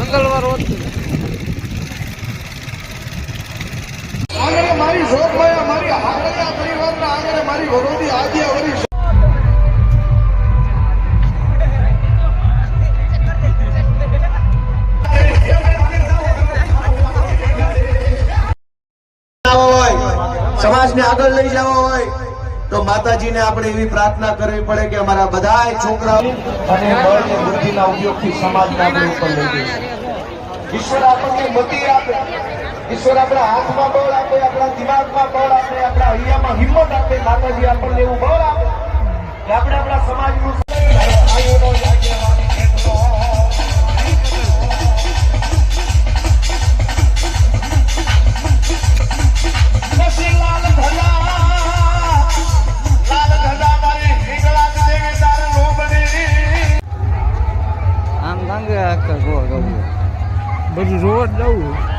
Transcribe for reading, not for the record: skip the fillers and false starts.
મંગળવાર હોતું આગળ મારી શોભમાયા મારી હાકરિયા પરિવારના આગળ મારી વરોધી આદ્યા વરી સમાજને આગળ લઈ જવા હોય તો માતાજીને આપણે એવી પ્રાર્થના કરવી પડે કે અમારા બધા છોકરાઓ અને બળને બુદ્ધિના ઉપયોગથી સમાજને આપણે ઉપર લઈ જઈએ. ઈશ્વર આપણને મતિ આપે, ઈશ્વર આપણા હાથમાં બળ આપે, આપણા દિમાગમાં બળ આપે, આપણા હૈયામાં હિંમત આપે. માતાજી આપણને એવું બળ આપે કે આપણે આપણા સમાજનું આમ ગાંગે બધું જોવા જ જવું